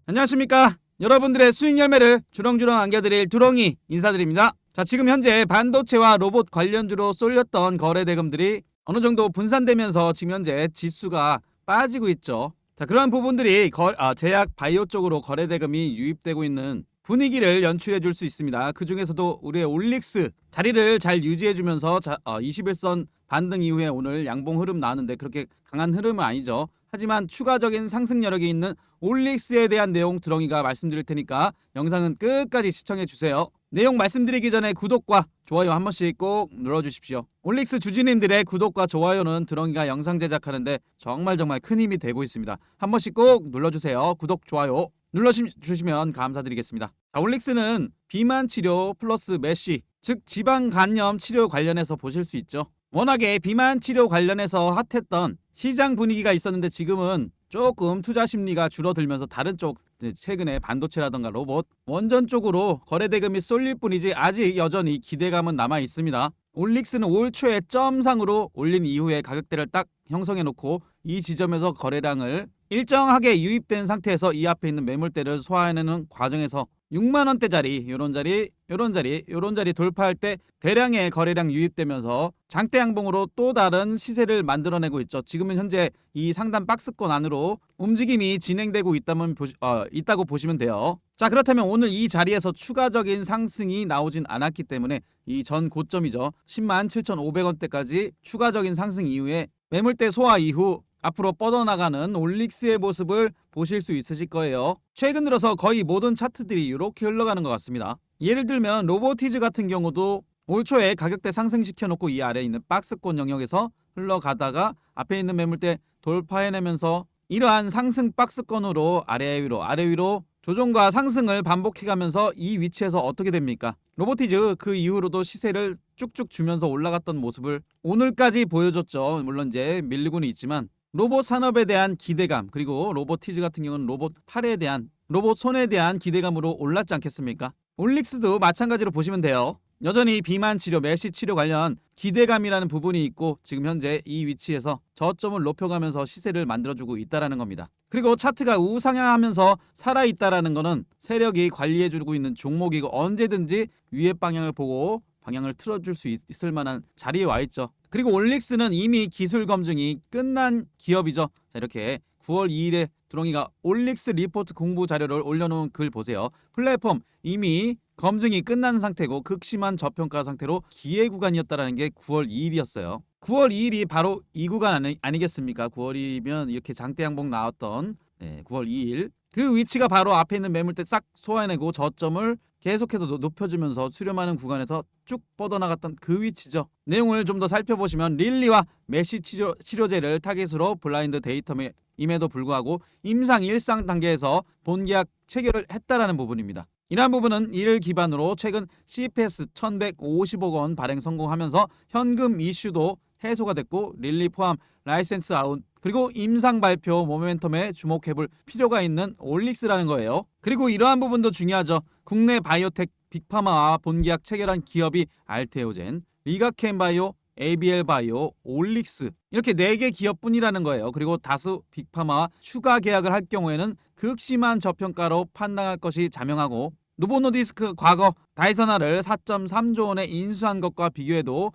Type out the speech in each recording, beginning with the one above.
안녕하십니까. 여러분들의 수익 열매를 주렁주렁 안겨드릴 두렁이 인사드립니다. 자, 지금 현재 반도체와 로봇 관련주로 쏠렸던 거래 대금들이 어느 정도 분산되면서 지금 현재 지수가 빠지고 있죠. 자, 그러한 부분들이 제약 바이오 쪽으로 거래 대금이 유입되고 있는 분위기를 연출해 줄 수 있습니다. 그 중에서도 우리의 올릭스 자리를 잘 유지해 주면서 21선 반등 이후에 오늘 양봉 흐름 나왔는데 그렇게 강한 흐름은 아니죠. 하지만 추가적인 상승 여력이 있는 올릭스에 대한 내용 두렁이가 말씀드릴 테니까 영상은 끝까지 시청해 주세요. 내용 말씀드리기 전에 구독과 좋아요 한 번씩 꼭 눌러주십시오. 올릭스 주주님들의 구독과 좋아요는 두렁이가 영상 제작하는데 정말 큰 힘이 되고 있습니다. 한 번씩 꼭 눌러주세요. 구독, 좋아요 눌러주시면 감사드리겠습니다. 자, 올릭스는 비만 치료 플러스 메쉬, 즉 지방 간염 치료 관련해서 보실 수 있죠. 워낙에 비만 치료 관련해서 핫했던 시장 분위기가 있었는데 지금은 조금 투자 심리가 줄어들면서 다른 쪽, 최근에 반도체라던가 로봇, 원전 쪽으로 거래 대금이 쏠릴 뿐이지 아직 여전히 기대감은 남아 있습니다. 올릭스는 올 초에 점상으로 올린 이후에 가격대를 딱 형성해 놓고 이 지점에서 거래량을 일정하게 유입된 상태에서 이 앞에 있는 매물대를 소화해내는 과정에서 6만원대짜리 요런 자리 돌파할 때 대량의 거래량 유입되면서 장대 양봉으로 또 다른 시세를 만들어내고 있죠. 지금은 현재 이 상단 박스권 안으로 움직임이 진행되고 있다고 보시면 돼요. 자, 그렇다면 오늘 이 자리에서 추가적인 상승이 나오진 않았기 때문에 이 전 고점이죠. 107,500원대까지 추가적인 상승 이후에 매물대 소화 이후 앞으로 뻗어나가는 올릭스의 모습을 보실 수 있으실 거예요. 최근 들어서 거의 모든 차트들이 이렇게 흘러가는 것 같습니다. 예를 들면 로보티즈 같은 경우도 올 초에 가격대 상승시켜놓고 이 아래에 있는 박스권 영역에서 흘러가다가 앞에 있는 매물대 돌파해내면서 이러한 상승 박스권으로 아래 위로 조정과 상승을 반복해가면서 이 위치에서 어떻게 됩니까? 로보티즈 그 이후로도 시세를 쭉쭉 주면서 올라갔던 모습을 오늘까지 보여줬죠. 물론 이제 밀리고는 있지만 로봇 산업에 대한 기대감, 그리고 로보티즈 같은 경우는 로봇 손에 대한 기대감으로 올랐지 않겠습니까? 올릭스도 마찬가지로 보시면 돼요. 여전히 비만 치료, 메쉬 치료 관련 기대감이라는 부분이 있고 지금 현재 이 위치에서 저점을 높여가면서 시세를 만들어주고 있다는 겁니다. 그리고 차트가 우상향하면서 살아있다는 거는 세력이 관리해주고 있는 종목이고 언제든지 위의 방향을 보고 방향을 틀어줄 수 있을 만한 자리에 와 있죠. 그리고 올릭스는 이미 기술 검증이 끝난 기업이죠. 자, 이렇게 9월 2일에 두렁이가 올릭스 리포트 공부 자료를 올려놓은 글 보세요. 플랫폼 이미 검증이 끝난 상태고 극심한 저평가 상태로 기회 구간이었다는 게 9월 2일이었어요. 9월 2일이 바로 이 구간 아니겠습니까? 9월이면 이렇게 장대 양봉 나왔던 9월 2일 그 위치가 바로 앞에 있는 매물대 싹 소화해내고 저점을 계속해서 높여주면서 수렴하는 구간에서 쭉 뻗어나갔던 그 위치죠. 내용을 좀 더 살펴보시면 릴리와 메쉬 치료제를 타깃으로 블라인드 데이터임에도 불구하고 임상 1상 단계에서 본계약 체결을 했다라는 부분입니다. 이러한 부분은 이를 기반으로 최근 CPS 1150억 원 발행 성공하면서 현금 이슈도 해소가 됐고 릴리 포함 라이센스 아웃 그리고 임상 발표 모멘텀에 주목해볼 필요가 있는 올릭스라는 거예요. 그리고 이러한 부분도 중요하죠. 국내 바이오텍 빅파마와 본계약 체결한 기업이 알테오젠, 리가켄바이오, ABL바이오, 올릭스 이렇게 4개 기업뿐이라는 거예요. 그리고 다수 빅파마와 추가 계약을 할 경우에는 극심한 저평가로 판단할 것이 자명하고 노보노디스크 과거 다이서나를 4.3조 원에 인수한 것과 비교해도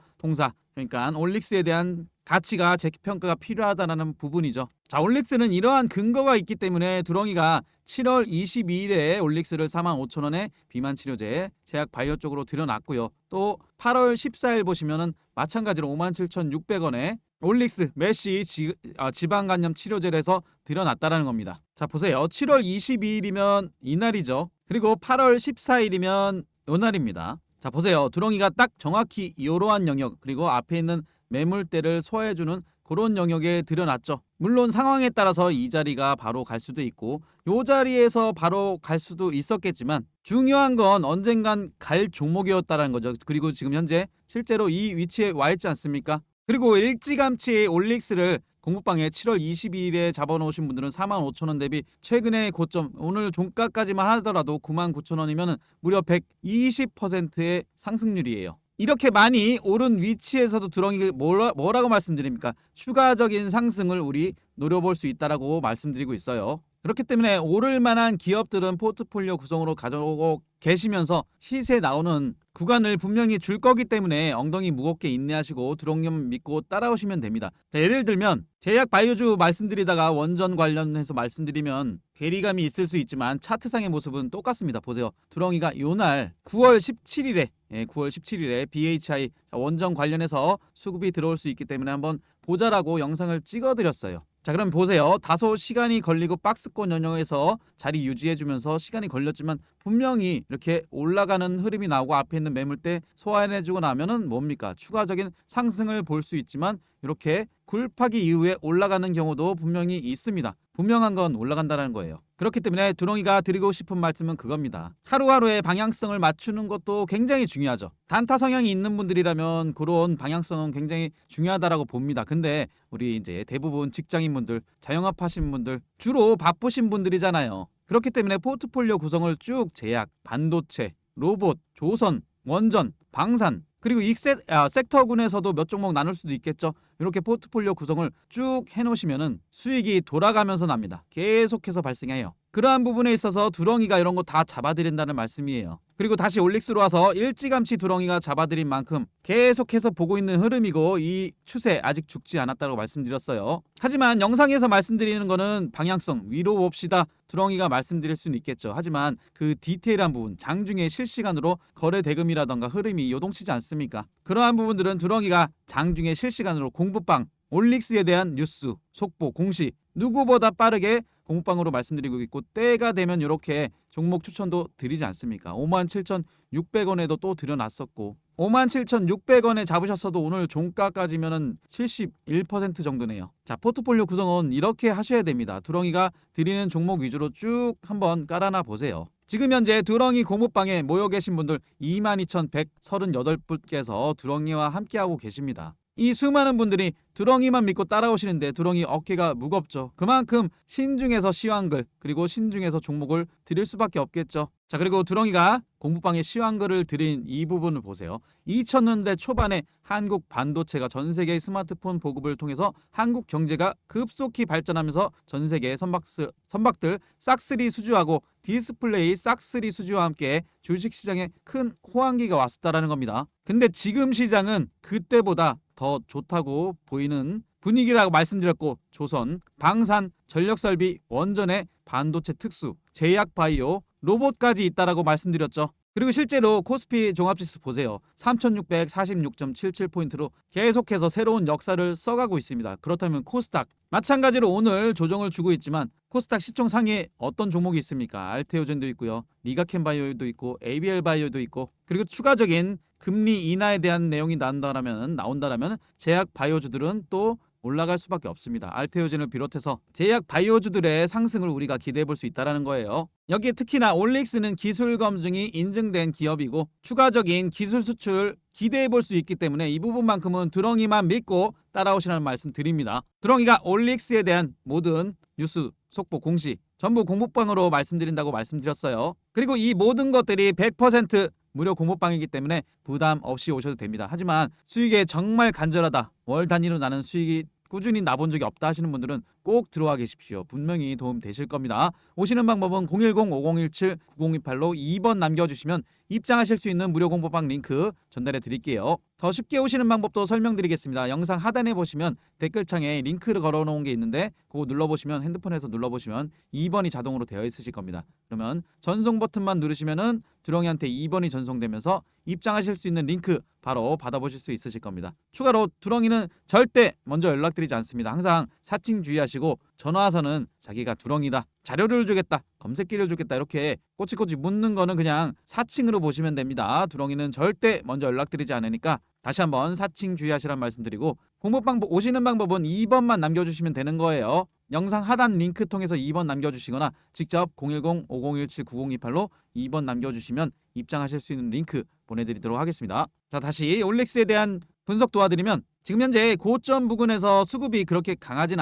그러니까 올릭스에 대한 가치가 재평가가 필요하다는 부분이죠. 자, 올릭스는 이러한 근거가 있기 때문에 두렁이가 7월 22일에 올릭스를 45,000원에 비만 치료제 제약 바이오 쪽으로 들여놨고요. 또 8월 14일 보시면은 마찬가지로 57,600원에 올릭스 메쉬 지방간염 치료제를 해서 들여놨다라는 겁니다. 자, 보세요. 7월 22일이면 이날이죠. 그리고 8월 14일이면 요날입니다. 자, 보세요. 두렁이가 딱 정확히 이러한 영역 그리고 앞에 있는 매물대를 소화해주는 그런 영역에 들여놨죠. 물론 상황에 따라서 이 자리가 바로 갈 수도 있고 이 자리에서 바로 갈 수도 있었겠지만 중요한 건 언젠간 갈 종목이었다는 거죠. 그리고 지금 현재 실제로 이 위치에 와 있지 않습니까? 그리고 일찌감치 올릭스를 공부방에 7월 22일에 잡아놓으신 분들은 45,000원 대비 최근의 고점 오늘 종가까지만 하더라도 99,000원이면 무려 120%의 상승률이에요. 이렇게 많이 오른 위치에서도 두렁이 뭐라고 말씀드립니까? 추가적인 상승을 우리 노려볼 수 있다라고 말씀드리고 있어요. 그렇기 때문에 오를 만한 기업들은 포트폴리오 구성으로 가져오고 계시면서 시세 나오는 구간을 분명히 줄 거기 때문에 엉덩이 무겁게 인내하시고 두렁님 믿고 따라오시면 됩니다. 자, 예를 들면 제약 바이오주 말씀드리다가 원전 관련해서 말씀드리면 괴리감이 있을 수 있지만 차트상의 모습은 똑같습니다. 보세요. 두렁이가 요날 9월 17일에 9월 17일에 BHI 원전 관련해서 수급이 들어올 수 있기 때문에 한번 보자라고 영상을 찍어드렸어요. 자, 그럼 보세요. 다소 시간이 걸리고 박스권 영역에서 자리 유지해주면서 시간이 걸렸지만 분명히 이렇게 올라가는 흐름이 나오고 앞에 있는 매물대 소화해주고 나면은 뭡니까? 추가적인 상승을 볼 수 있지만 이렇게 굴파기 이후에 올라가는 경우도 분명히 있습니다. 분명한 건 올라간다는 거예요. 그렇기 때문에 두렁이가 드리고 싶은 말씀은 그겁니다. 하루하루의 방향성을 맞추는 것도 굉장히 중요하죠. 단타 성향이 있는 분들이라면 그런 방향성은 굉장히 중요하다라고 봅니다. 근데 우리 이제 대부분 직장인분들, 자영업하신 분들, 주로 바쁘신 분들이잖아요. 그렇기 때문에 포트폴리오 구성을 쭉 제약, 반도체, 로봇, 조선, 원전, 방산 그리고 이 섹터군에서도 몇 종목 나눌 수도 있겠죠. 이렇게 포트폴리오 구성을 쭉 해놓으시면은 수익이 돌아가면서 납니다. 계속해서 발생해요. 그러한 부분에 있어서 두렁이가 이런 거 다 잡아드린다는 말씀이에요. 그리고 다시 올릭스로 와서 일찌감치 두렁이가 잡아드린 만큼 계속해서 보고 있는 흐름이고 이 추세 아직 죽지 않았다고 말씀드렸어요. 하지만 영상에서 말씀드리는 거는 방향성 위로 봅시다. 두렁이가 말씀드릴 수는 있겠죠. 하지만 그 디테일한 부분 장중에 실시간으로 거래 대금이라던가 흐름이 요동치지 않습니까? 그러한 부분들은 두렁이가 장중에 실시간으로 공부방 올릭스에 대한 뉴스, 속보, 공시 누구보다 빠르게 공부방으로 말씀드리고 있고 때가 되면 이렇게 종목 추천도 드리지 않습니까? 57,600원에도 또 드려놨었고 57,600원에 잡으셨어도 오늘 종가까지면은 71% 정도네요. 자, 포트폴리오 구성은 이렇게 하셔야 됩니다. 두렁이가 드리는 종목 위주로 쭉 한번 깔아놔 보세요. 지금 현재 두렁이 공부방에 모여 계신 분들 22,138분께서 두렁이와 함께하고 계십니다. 이 수많은 분들이 두렁이만 믿고 따라오시는데 두렁이 어깨가 무겁죠. 그만큼 신중해서 시황글 그리고 신중해서 종목을 드릴 수밖에 없겠죠. 자, 그리고 두렁이가 공부방에 시황글을 드린 이 부분을 보세요. 2000년대 초반에 한국 반도체가 전 세계의 스마트폰 보급을 통해서 한국 경제가 급속히 발전하면서 전 세계의 선박들 싹쓸이 수주하고 디스플레이 싹쓸이 수주와 함께 주식시장에 큰 호황기가 왔었다라는 겁니다. 근데 지금 시장은 그때보다 더 좋다고 보이는 분위기라고 말씀드렸고 조선, 방산, 전력설비, 원전의 반도체 특수, 제약 바이오, 로봇까지 있다라고 말씀드렸죠. 그리고 실제로 코스피 종합지수 보세요. 3646.77포인트로 계속해서 새로운 역사를 써가고 있습니다. 그렇다면 코스닥 마찬가지로 오늘 조정을 주고 있지만 코스닥 시총 상위에 어떤 종목이 있습니까? 알테오젠도 있고요. 리가캠바이오도 있고 ABL바이오도 있고 그리고 추가적인 금리 인하에 대한 내용이 나온다라면 제약 바이오주들은 또 올라갈 수밖에 없습니다. 알테오젠을 비롯해서 제약 바이오주들의 상승을 우리가 기대해 볼 수 있다는 거예요. 여기에 특히나 올릭스는 기술 검증이 인증된 기업이고 추가적인 기술 수출 기대해 볼 수 있기 때문에 이 부분만큼은 두렁이만 믿고 따라오시라는 말씀 드립니다. 두렁이가 올릭스에 대한 모든 뉴스, 속보, 공시 전부 공부방으로 말씀드린다고 말씀드렸어요. 그리고 이 모든 것들이 100% 무료 공부방이기 때문에 부담 없이 오셔도 됩니다. 하지만 수익에 정말 간절하다. 월 단위로 나는 수익이 꾸준히 나본 적이 없다 하시는 분들은 꼭 들어와 계십시오. 분명히 도움 되실 겁니다. 오시는 방법은 010-5017-9028로 2번 남겨주시면 입장하실 수 있는 무료 공부방 링크 전달해 드릴게요. 더 쉽게 오시는 방법도 설명드리겠습니다. 영상 하단에 보시면 댓글창에 링크를 걸어놓은 게 있는데 그거 눌러보시면 핸드폰에서 눌러보시면 2번이 자동으로 되어 있으실 겁니다. 그러면 전송 버튼만 누르시면은 두렁이한테 2번이 전송되면서 입장하실 수 있는 링크 바로 받아보실 수 있으실 겁니다. 추가로 두렁이는 절대 먼저 연락드리지 않습니다. 항상 사칭 주의하시고 전화 와서는 자기가 두렁이다, 자료를 주겠다, 검색기를 주겠다 이렇게 꼬치꼬치 묻는 거는 그냥 사칭으로 보시면 됩니다. 두렁이는 절대 먼저 연락드리지 않으니까 다시 한번 사칭 주의하시란 말씀드리고 공부방 오시는 방법은 2번만 남겨주시면 되는 거예요. 영상 하단 링크 통해서 2번 남겨주시거나 직접 010-5017-9028로 2번 남겨주시면 입장하실 수 있는 링크 보내드리도록 하겠습니다. 자, 다시 올릭스에 대한 분석 도와드리면 지금 현재 고점 부근에서 수급이 그렇게 강하진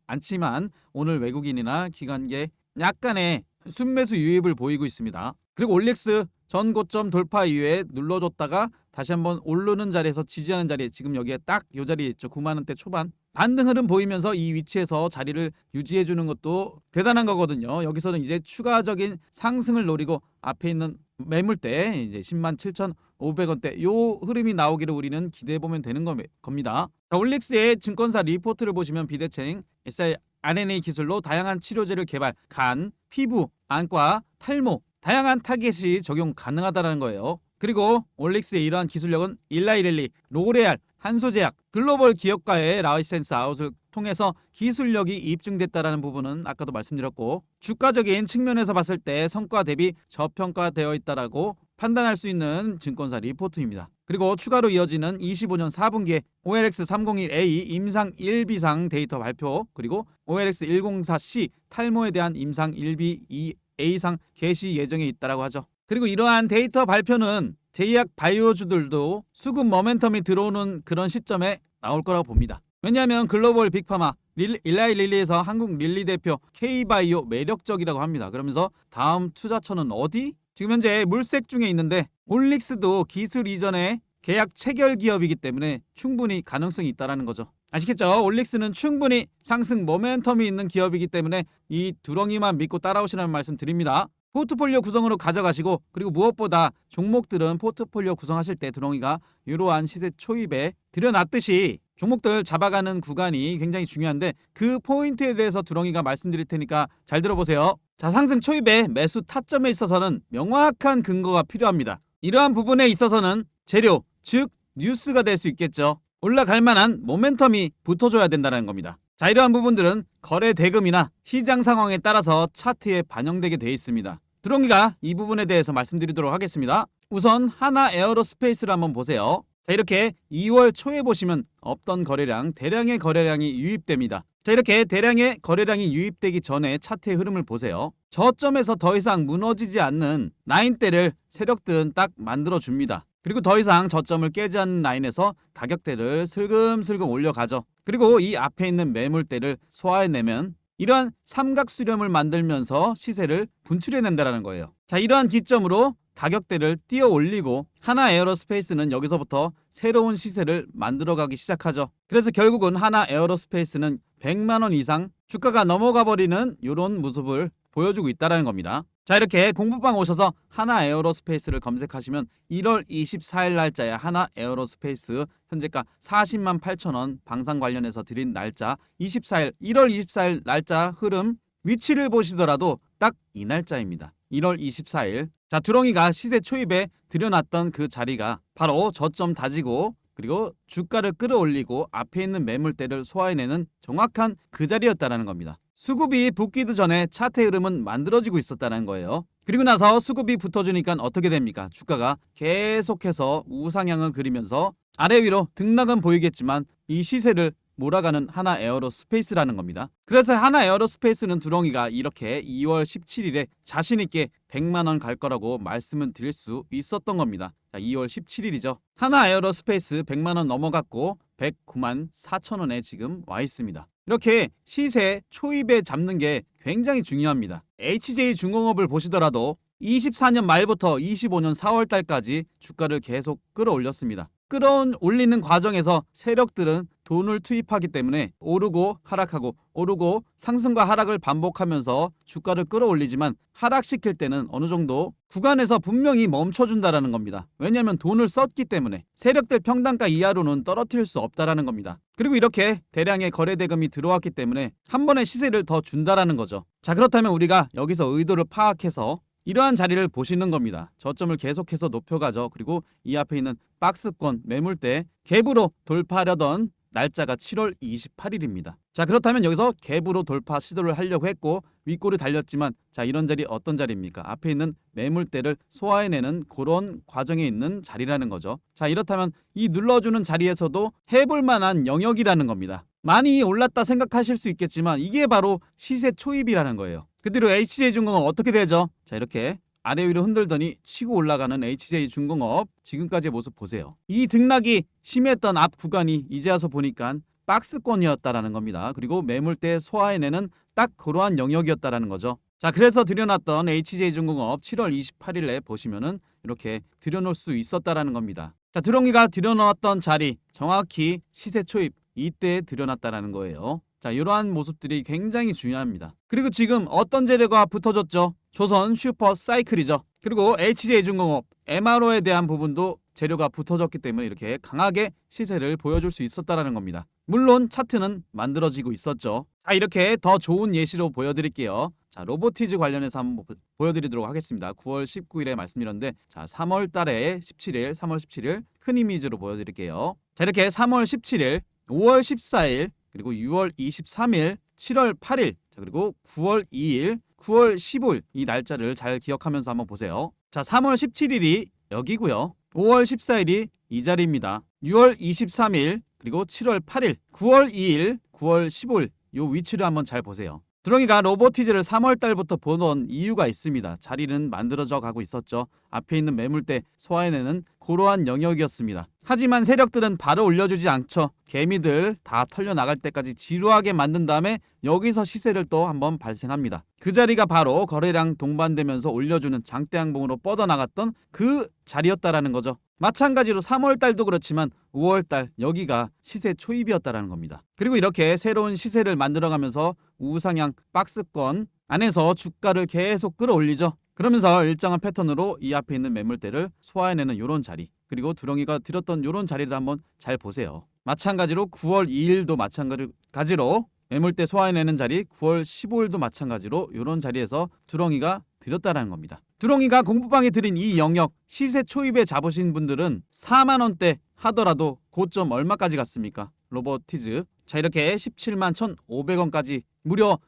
않지만 오늘 외국인이나 기관계 약간의 순매수 유입을 보이고 있습니다. 그리고 올릭스 전 고점 돌파 이후에 눌러줬다가 다시 한번 오르는 자리에서 지지하는 자리에 지금 여기에 딱 이 자리에 있죠. 9만원대 초반 반등 흐름 보이면서 이 위치에서 자리를 유지해주는 것도 대단한 거거든요. 여기서는 이제 추가적인 상승을 노리고 앞에 있는 매물대 이제 107,500원대 요 흐름이 나오기를 우리는 기대해보면 되는 겁니다. 자, 올릭스의 증권사 리포트를 보시면 비대칭 siRNA 기술로 다양한 치료제를 개발, 간, 피부, 안과, 탈모 다양한 타겟이 적용 가능하다는 거예요. 그리고 올릭스의 이러한 기술력은 일라이렐리, 로레알, 한소제약, 글로벌 기업과의 라이센스 아웃을 통해서 기술력이 입증됐다는 부분은 아까도 말씀드렸고 주가적인 측면에서 봤을 때 성과 대비 저평가되어 있다라고 판단할 수 있는 증권사 리포트입니다. 그리고 추가로 이어지는 25년 4분기에 OLX301A 임상 1비상 데이터 발표 그리고 OLX104C 탈모에 대한 임상 1비 2A상 개시 예정에 있다고 하죠. 그리고 이러한 데이터 발표는 제약 바이오주들도 수급 모멘텀이 들어오는 그런 시점에 나올 거라고 봅니다. 왜냐하면 글로벌 빅파마 일라이 릴리에서 한국 릴리 대표 K바이오 매력적이라고 합니다. 그러면서 다음 투자처는 어디? 지금 현재 물색 중에 있는데 올릭스도 기술 이전에 계약 체결 기업이기 때문에 충분히 가능성이 있다는 거죠. 아시겠죠? 올릭스는 충분히 상승 모멘텀이 있는 기업이기 때문에 이 두렁이만 믿고 따라오시라는 말씀 드립니다. 포트폴리오 구성으로 가져가시고 그리고 무엇보다 종목들은 포트폴리오 구성하실 때 두렁이가 이러한 시세 초입에 들여놨듯이 종목들 잡아가는 구간이 굉장히 중요한데 그 포인트에 대해서 두렁이가 말씀드릴 테니까 잘 들어보세요. 자, 상승 초입에 매수 타점에 있어서는 명확한 근거가 필요합니다. 이러한 부분에 있어서는 재료, 즉 뉴스가 될 수 있겠죠. 올라갈 만한 모멘텀이 붙어줘야 된다는 겁니다. 자, 이러한 부분들은 거래 대금이나 시장 상황에 따라서 차트에 반영되게 되어 있습니다. 두렁이가 이 부분에 대해서 말씀드리도록 하겠습니다. 우선 하나 에어로스페이스를 한번 보세요. 자, 이렇게 2월 초에 보시면 없던 거래량, 대량의 거래량이 유입됩니다. 자, 이렇게 대량의 거래량이 유입되기 전에 차트의 흐름을 보세요. 저점에서 더 이상 무너지지 않는 라인대를 세력들은 딱 만들어줍니다. 그리고 더 이상 저점을 깨지 않는 라인에서 가격대를 슬금슬금 올려가죠. 그리고 이 앞에 있는 매물대를 소화해내면 이러한 삼각수렴을 만들면서 시세를 분출해낸다는 거예요. 자, 이러한 기점으로 가격대를 띄어 올리고 하나 에어로스페이스는 여기서부터 새로운 시세를 만들어가기 시작하죠. 그래서 결국은 하나 에어로스페이스는 100만원 이상 주가가 넘어가 버리는 이런 모습을 보여주고 있다는 겁니다. 자, 이렇게 공부방 오셔서 하나 에어로스페이스를 검색하시면 1월 24일 날짜에 하나 에어로스페이스 현재가 40만 8천원 방산 관련해서 드린 날짜 24일 1월 24일 날짜 흐름 위치를 보시더라도 딱 이 날짜입니다. 1월 24일 자, 두렁이가 시세 초입에 들여놨던 그 자리가 바로 저점 다지고 그리고 주가를 끌어올리고 앞에 있는 매물대를 소화해내는 정확한 그 자리였다는 겁니다. 수급이 붙기도 전에 차트 흐름은 만들어지고 있었다는 거예요. 그리고 나서 수급이 붙어주니까 어떻게 됩니까? 주가가 계속해서 우상향을 그리면서 아래 위로 등락은 보이겠지만 이 시세를 몰아가는 하나 에어로스페이스라는 겁니다. 그래서 하나 에어로스페이스는 두렁이가 이렇게 2월 17일에 자신있게 100만원 갈 거라고 말씀을 드릴 수 있었던 겁니다. 자, 2월 17일이죠. 하나 에어로스페이스 100만원 넘어갔고 109만 4천원에 지금 와 있습니다. 이렇게 시세 초입에 잡는 게 굉장히 중요합니다. HJ중공업을 보시더라도 24년 말부터 25년 4월 달까지 주가를 계속 끌어올렸습니다. 끌어올리는 과정에서 세력들은 돈을 투입하기 때문에 오르고 하락하고 오르고 상승과 하락을 반복하면서 주가를 끌어올리지만 하락시킬 때는 어느 정도 구간에서 분명히 멈춰준다는 겁니다. 왜냐하면 돈을 썼기 때문에 세력들 평단가 이하로는 떨어뜨릴 수 없다는 겁니다. 그리고 이렇게 대량의 거래 대금이 들어왔기 때문에 한 번에 시세를 더 준다는 거죠. 자, 그렇다면 우리가 여기서 의도를 파악해서 이러한 자리를 보시는 겁니다. 저점을 계속해서 높여가죠. 그리고 이 앞에 있는 박스권 매물대 갭으로 돌파하려던 날짜가 7월 28일입니다. 자, 그렇다면 여기서 갭으로 돌파 시도를 하려고 했고 윗골이 달렸지만 자, 이런 자리 어떤 자리입니까? 앞에 있는 매물대를 소화해내는 그런 과정에 있는 자리라는 거죠. 자, 이렇다면 이 눌러주는 자리에서도 해볼 만한 영역이라는 겁니다. 많이 올랐다 생각하실 수 있겠지만 이게 바로 시세 초입이라는 거예요. 그대로 HJ중공업 어떻게 되죠? 자, 이렇게 아래 위로 흔들더니 치고 올라가는 HJ중공업 지금까지의 모습 보세요. 이 등락이 심했던 앞 구간이 이제 와서 보니까 박스권이었다라는 겁니다. 그리고 매물대 소화해내는 딱 그러한 영역이었다라는 거죠. 자, 그래서 들여놨던 HJ중공업 7월 28일에 보시면은 이렇게 들여놓을 수 있었다라는 겁니다. 자, 드렁이가 들여놓았던 자리 정확히 시세 초입 이때 들여놨다라는 거예요. 자, 이러한 모습들이 굉장히 중요합니다. 그리고 지금 어떤 재료가 붙어졌죠? 조선 슈퍼 사이클이죠. 그리고 HJ중공업 MRO에 대한 부분도 재료가 붙어졌기 때문에 이렇게 강하게 시세를 보여줄 수 있었다라는 겁니다. 물론 차트는 만들어지고 있었죠. 자, 이렇게 더 좋은 예시로 보여드릴게요. 자, 로보티즈 관련해서 한번 보여드리도록 하겠습니다. 9월 19일에 말씀드렸는데, 자, 3월 달에 17일, 3월 17일 큰 이미지로 보여드릴게요. 자, 이렇게 3월 17일, 5월 14일, 그리고 6월 23일, 7월 8일, 자, 그리고 9월 2일, 9월 15일 이 날짜를 잘 기억하면서 한번 보세요. 자, 3월 17일이 여기고요. 5월 14일이 이 자리입니다. 6월 23일, 그리고 7월 8일, 9월 2일, 9월 15일 요 위치를 한번 잘 보세요. 드렁이가 로보티즈를 3월 달부터 보던 이유가 있습니다. 자리는 만들어져 가고 있었죠. 앞에 있는 매물대 소화해내는 그러한 영역이었습니다. 하지만 세력들은 바로 올려주지 않죠. 개미들 다 털려나갈 때까지 지루하게 만든 다음에 여기서 시세를 또 한번 발생합니다. 그 자리가 바로 거래량 동반되면서 올려주는 장대양봉으로 뻗어나갔던 그 자리였다라는 거죠. 마찬가지로 3월달도 그렇지만 5월달 여기가 시세 초입이었다라는 겁니다. 그리고 이렇게 새로운 시세를 만들어가면서 우상향 박스권 안에서 주가를 계속 끌어올리죠. 그러면서 일정한 패턴으로 이 앞에 있는 매물대를 소화해내는 이런 자리, 그리고 두렁이가 들었던 이런 자리를 한번 잘 보세요. 마찬가지로 9월 2일도 마찬가지로 매물대 소화해내는 자리, 9월 15일도 마찬가지로 이런 자리에서 두렁이가 들였다라는 겁니다. 두렁이가 공부방에 들인 이 영역 시세 초입에 잡으신 분들은 4만원대 하더라도 고점 얼마까지 갔습니까? 로보티즈. 자, 이렇게 17만 1,500원까지 무려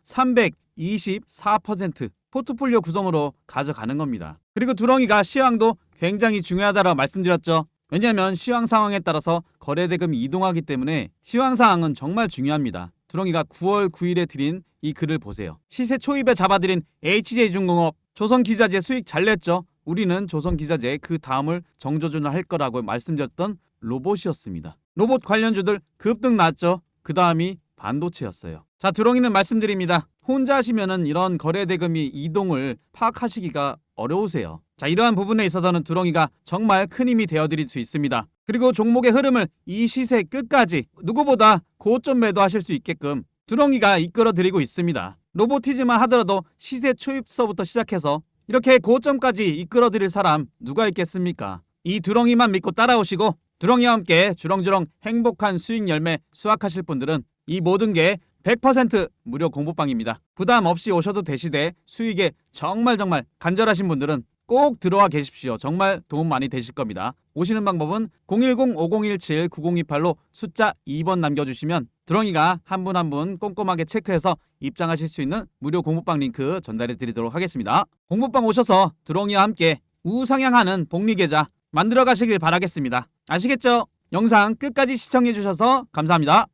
324% 포트폴리오 구성으로 가져가는 겁니다. 그리고 두렁이가 시황도 굉장히 중요하다고 말씀드렸죠. 왜냐하면 시황 상황에 따라서 거래대금이 이동하기 때문에 시황 상황은 정말 중요합니다. 두렁이가 9월 9일에 드린 이 글을 보세요. 시세 초입에 잡아드린 HJ중공업 조선기자재 수익 잘 냈죠. 우리는 조선기자재 그 다음을 정조준을 할 거라고 말씀드렸던 로봇이었습니다. 로봇 관련주들 급등 났죠. 그 다음이 반도체였어요. 자, 두렁이는 말씀드립니다. 혼자 하시면은 이런 거래대금이 이동을 파악하시기가 어려우세요. 자, 이러한 부분에 있어서는 두렁이가 정말 큰 힘이 되어드릴 수 있습니다. 그리고 종목의 흐름을 이 시세 끝까지 누구보다 고점 매도하실 수 있게끔 두렁이가 이끌어드리고 있습니다. 로보티즈만 하더라도 시세 초입서부터 시작해서 이렇게 고점까지 이끌어드릴 사람 누가 있겠습니까? 이 두렁이만 믿고 따라오시고 두렁이와 함께 주렁주렁 행복한 수익 열매 수확하실 분들은 이 모든 게 100% 무료 공부방입니다. 부담 없이 오셔도 되시되 수익에 정말 간절하신 분들은 꼭 들어와 계십시오. 정말 도움 많이 되실 겁니다. 오시는 방법은 010-5017-9028로 숫자 2번 남겨주시면 두렁이가 한 분 한 분 꼼꼼하게 체크해서 입장하실 수 있는 무료 공부방 링크 전달해 드리도록 하겠습니다. 공부방 오셔서 두렁이와 함께 우상향하는 복리계좌 만들어 가시길 바라겠습니다. 아시겠죠? 영상 끝까지 시청해 주셔서 감사합니다.